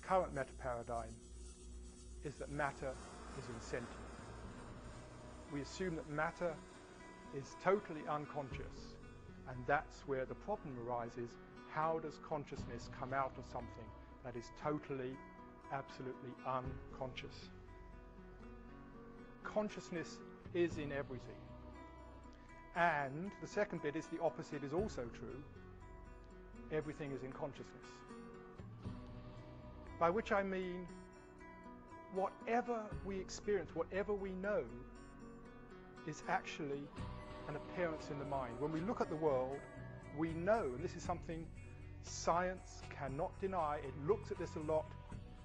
current meta-paradigm is that matter is insentient. We assume that matter is totally unconscious, and that's where the problem arises. How does consciousness come out of something that is totally, absolutely unconscious? Consciousness is in everything. And the second bit is the opposite is also true. Everything is in consciousness. By which I mean, whatever we experience, whatever we know, is actually an appearance in the mind. When we look at the world, we know, and this is something science cannot deny. It looks at this a lot.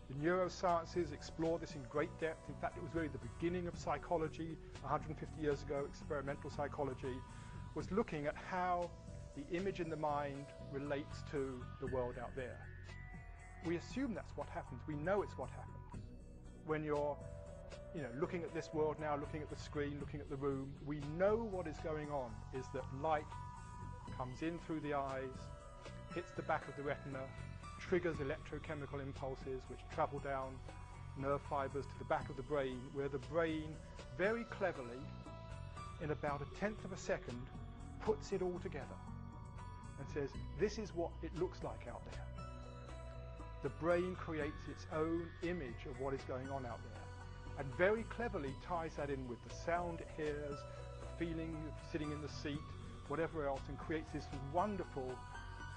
The neurosciences explore this in great depth. In fact, it was really the beginning of psychology 150 years ago. Experimental psychology was looking at how the image in the mind relates to the world out there. We assume that's what happens. We know it's what happens. When you're looking at this world now, looking at the screen, looking at the room, we know what is going on is that light comes in through the eyes, hits the back of the retina, triggers electrochemical impulses which travel down nerve fibers to the back of the brain, where the brain very cleverly, in about 1/10 of a second, puts it all together and says, this is what it looks like out there. The brain creates its own image of what is going on out there, and very cleverly ties that in with the sound it hears, the feeling of sitting in the seat, whatever else, and creates this wonderful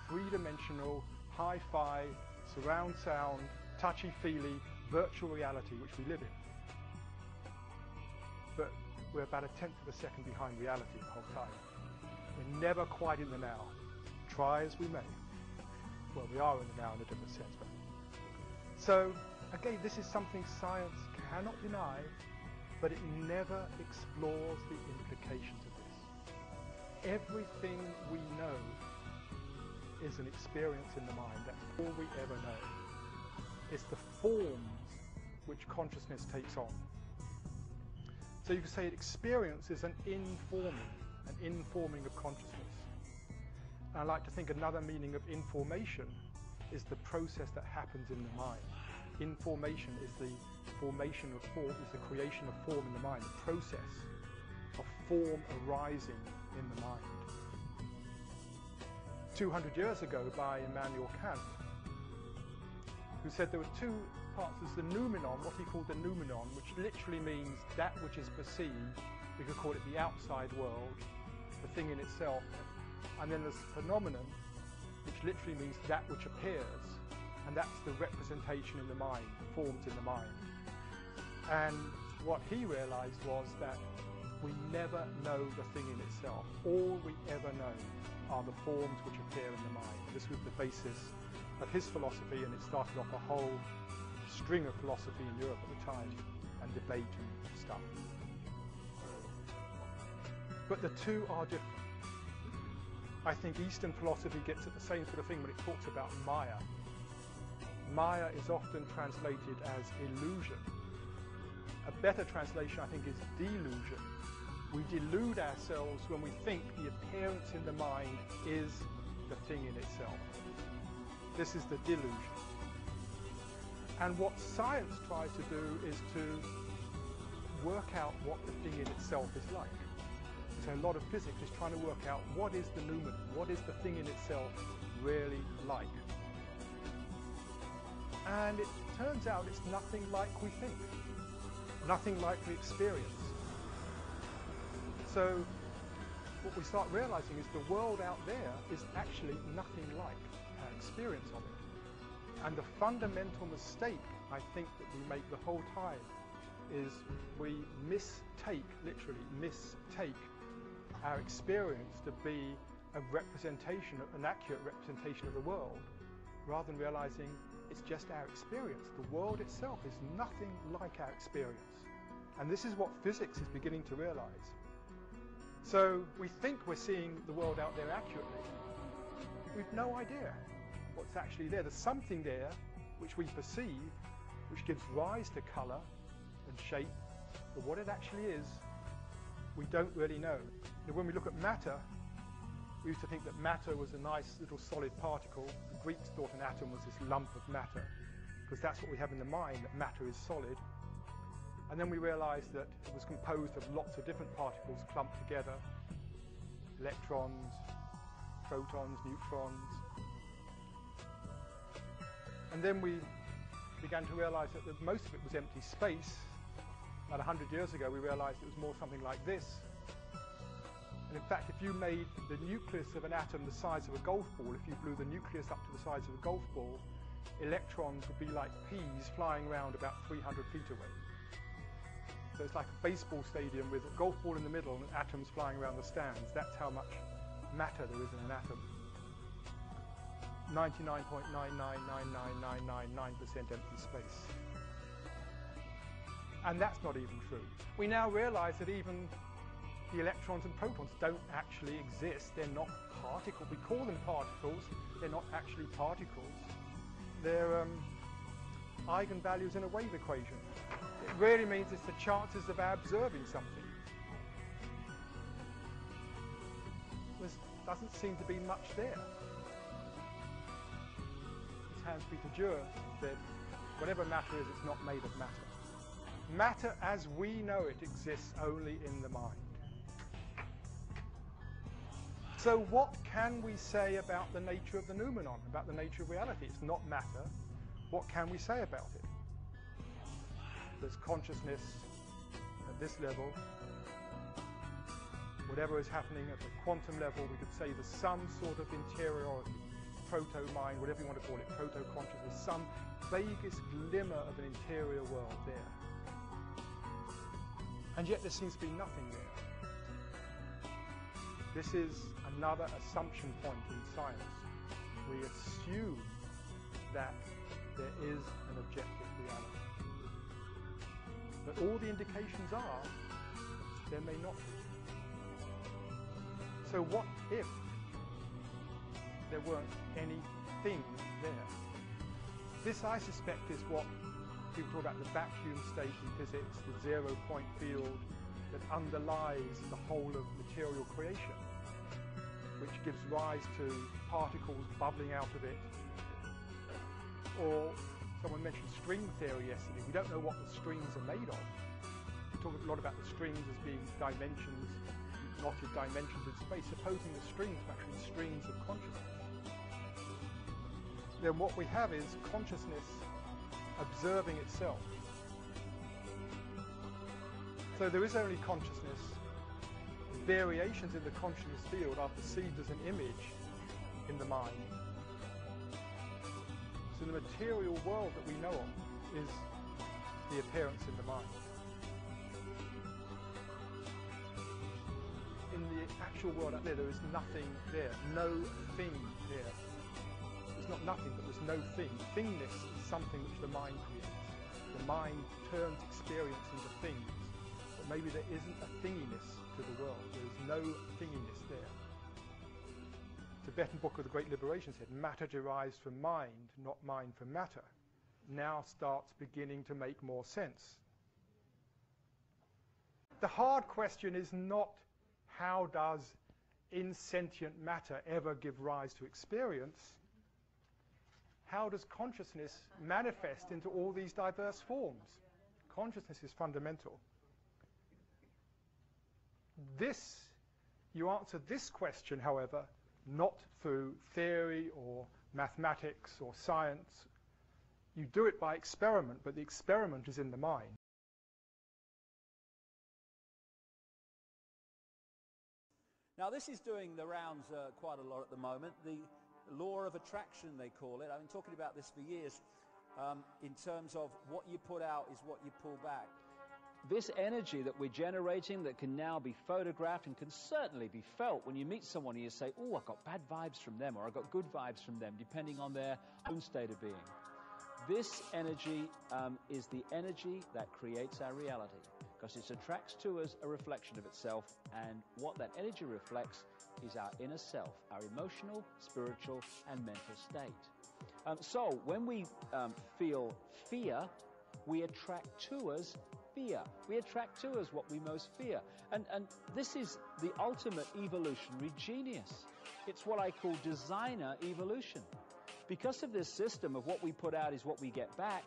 three-dimensional, hi-fi, surround sound, touchy-feely, virtual reality which we live in. But we're about 1/10 of a second behind reality the whole time. We're never quite in the now, try as we may. Well, we are in the now in a different sense. But so, again, this is something science cannot deny, but it never explores the implications of this. Everything we know is an experience in the mind. That's all we ever know. It's the forms which consciousness takes on. So you could say experience is an informing of consciousness. And I like to think another meaning of information is the process that happens in the mind. Information is the formation of form, is the creation of form in the mind, the process of form arising in the mind. 200 years ago by Immanuel Kant, who said there were two parts. There's the noumenon, what he called the noumenon, which literally means that which is perceived. We could call it the outside world, the thing in itself. And then there's phenomenon, which literally means that which appears, and that's the representation in the mind, forms in the mind. And what he realized was that we never know the thing in itself. All we ever know are the forms which appear in the mind. This was the basis of his philosophy, and it started off a whole string of philosophy in Europe at the time, and debate and stuff. But the two are different. I think Eastern philosophy gets at the same sort of thing when it talks about Maya. Maya is often translated as illusion. A better translation, I think, is delusion. We delude ourselves when we think the appearance in the mind is the thing in itself. This is the delusion. And what science tries to do is to work out what the thing in itself is like. So a lot of physics is trying to work out what is the noumenon, what is the thing in itself really like. And it turns out it's nothing like we think, nothing like we experience. So what we start realizing is the world out there is actually nothing like our experience of it. And the fundamental mistake I think that we make the whole time is we literally mistake our experience to be a representation, an accurate representation of the world, rather than realizing it's just our experience. The world itself is nothing like our experience. And this is what physics is beginning to realize. So we think we're seeing the world out there accurately. We've no idea what's actually there. There's something there which we perceive, which gives rise to color and shape, but what it actually is, we don't really know. When we look at matter, we used to think that matter was a nice little solid particle. The Greeks thought an atom was this lump of matter. because that's what we have in the mind, that matter is solid. And then we realized that it was composed of lots of different particles clumped together, electrons, protons, neutrons. And then we began to realize that most of it was empty space. About 100 years ago, we realized it was more something like this. And in fact, if you made the nucleus of an atom the size of a golf ball, if you blew the nucleus up to the size of a golf ball, electrons would be like peas flying around about 300 feet away. So it's like a baseball stadium with a golf ball in the middle and atoms flying around the stands. That's how much matter there is in an atom. 99.9999999% empty space. And that's not even true. We now realize that even the electrons and protons don't actually exist. They're not particles. We call them particles. They're not actually particles. They're eigenvalues in a wave equation. It really means it's the chances of our observing something. There doesn't seem to be much there. As Hans-Peter Dürr said, whatever matter is, it's not made of matter. Matter as we know it exists only in the mind. So what can we say about the nature of the noumenon, about the nature of reality? It's not matter. What can we say about it? There's consciousness at this level. Whatever is happening at the quantum level, we could say there's some sort of interiority, proto-mind, whatever you want to call it, proto-consciousness, some vaguest glimmer of an interior world there. And yet there seems to be nothing there. This is another assumption point in science. We assume that there is an objective reality. But all the indications are there may not be. So what if there weren't anything there? This, I suspect, is what people talk about the vacuum state in physics, the zero-point field that underlies the whole of material creation, which gives rise to particles bubbling out of it. Or someone mentioned string theory yesterday. We don't know what the strings are made of. We talk a lot about the strings as being dimensions, knotted dimensions in space. Supposing the strings are actually strings of consciousness, then what we have is consciousness observing itself. So there is only consciousness. Variations in the consciousness field are perceived as an image in the mind. So the material world that we know of is the appearance in the mind. In the actual world out there, there is nothing there, no thing there. There's not nothing, but there's no thing. Thingness is something which the mind creates. The mind turns experience into things, but maybe there isn't a thinginess to the world. There is no thinginess there. The Tibetan Book of the Great Liberation said, matter derives from mind, not mind from matter. Now starts beginning to make more sense. The hard question is not how does insentient matter ever give rise to experience? How does consciousness manifest into all these diverse forms? Consciousness is fundamental. You answer this question, however, not through theory or mathematics or science. You do it by experiment, but the experiment is in the mind. Now this is doing the rounds quite a lot at the moment. The law of attraction, they call it. I've been talking about this for years in terms of what you put out is what you pull back. This energy that we're generating that can now be photographed and can certainly be felt when you meet someone and you say, oh, I've got bad vibes from them or I've got good vibes from them, depending on their own state of being. This energy is the energy that creates our reality, because it attracts to us a reflection of itself, and what that energy reflects is our inner self, our emotional, spiritual, and mental state. So when we feel fear, we attract to us fear. We attract to us what we most fear. And this is the ultimate evolutionary genius. It's what I call designer evolution. Because of this system of what we put out is what we get back,